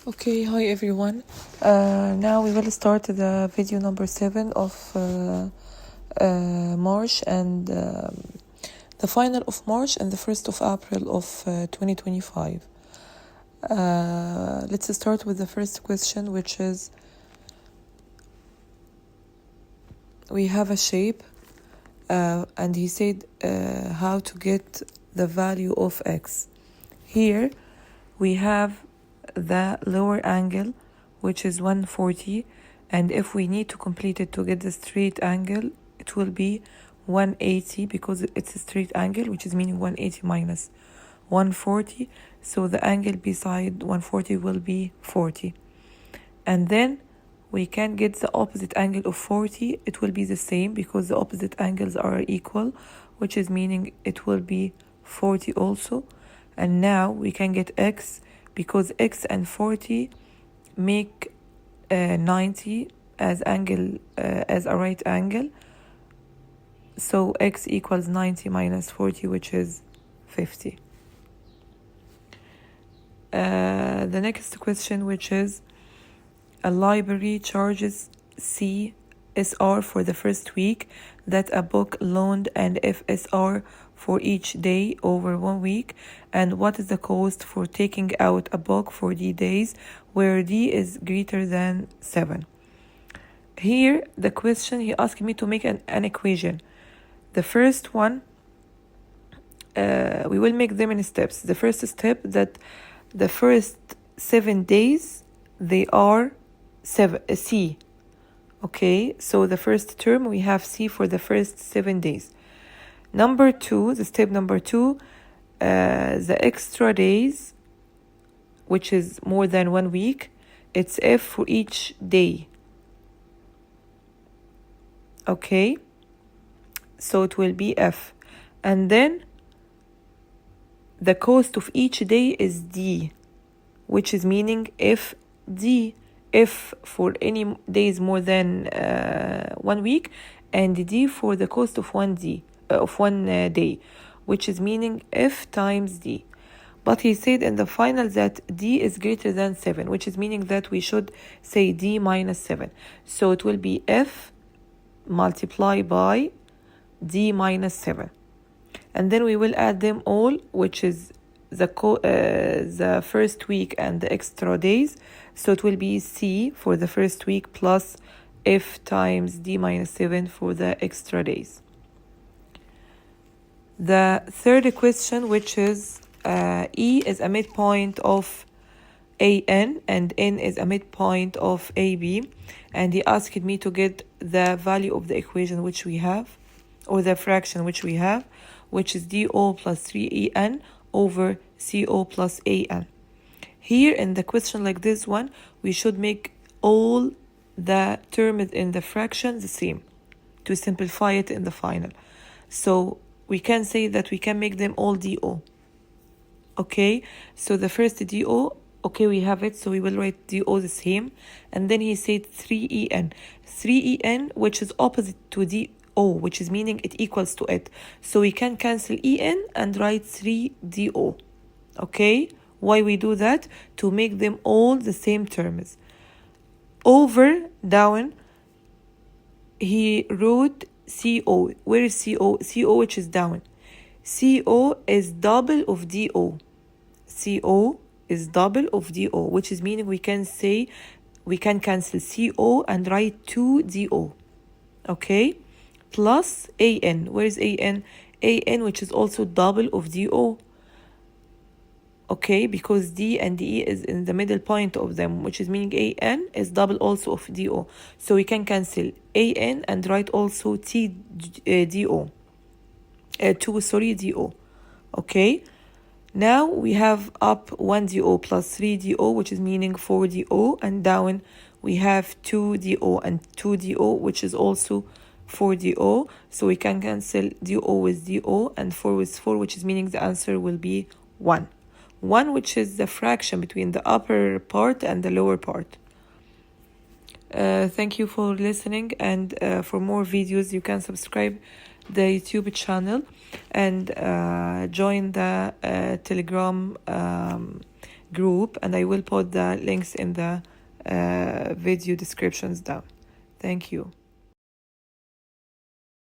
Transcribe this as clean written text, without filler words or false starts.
Okay, hi everyone. Now we will start the video number 7 of March and the final of March and the 1st of April of 2025. Let's start with the first question, which is we have a shape and he said how to get the value of x. Here we have the lower angle, which is 140, and if we need to complete it to get the straight angle, it will be 180 because it's a straight angle, which is meaning 180 minus 140, so the angle beside 140 will be 40. And then we can get the opposite angle of 40. It will be the same because the opposite angles are equal, which is meaning it will be 40 also. And now we can get x, because x and 40 make 90 as angle as a right angle. So x equals 90 minus 40, which is 50. The next question, which is a library charges CSR for the first week that a book loaned and FSR for each day over 1 week, and what is the cost for taking out a book for D days where D is greater than 7. Here the question, he asked me to make an equation. The first one, we will make them in steps. The first step, that the first 7 days they are C. Okay, so the first term we have C for the first 7 days. Number 2, the step number 2, the extra days, which is more than 1 week, it's F for each day. Okay, so it will be F. And then the cost of each day is D, which is meaning FD. F for any days more than 1 week, and D for the cost of one day, which is meaning F times D. But he said in the final that D is greater than 7, which is meaning that we should say D minus 7. So it will be F multiplied by D minus 7. And then we will add them all, which is the first week and the extra days. So it will be C for the first week plus F times D minus 7 for the extra days. The third question, which is E is a midpoint of AN and N is a midpoint of AB. And he asked me to get the value of the equation which we have, or the fraction which we have, which is DO plus 3EN over CO plus AN. Here in the question like this one, we should make all the terms in the fraction the same to simplify it in the final. So we can say that we can make them all DO. Okay, so the first DO, okay, we have it, so we will write DO the same. And then he said 3EN. 3EN, which is opposite to DO, which is meaning it equals to it. So we can cancel EN and write 3DO. Okay, why we do that? To make them all the same terms. Over, down, he wrote CO. Where is CO? CO, which is down. CO is double of DO. CO is double of DO, which is meaning we can cancel CO and write 2DO. Okay, plus AN. Where is AN? AN, which is also double of DO. Okay, because D and DE is in the middle point of them, which is meaning AN is double also of DO. So we can cancel AN and write also DO. DO. Okay, now we have up 1DO plus 3DO, which is meaning 4DO, and down we have 2DO and 2DO, which is also 4DO. So we can cancel DO with DO and 4 with 4, which is meaning the answer will be 1. 1, which is the fraction between the upper part and the lower part. Thank you for listening, and for more videos you can subscribe the YouTube channel and join the Telegram group, and I will put the links in the video descriptions down. Thank you.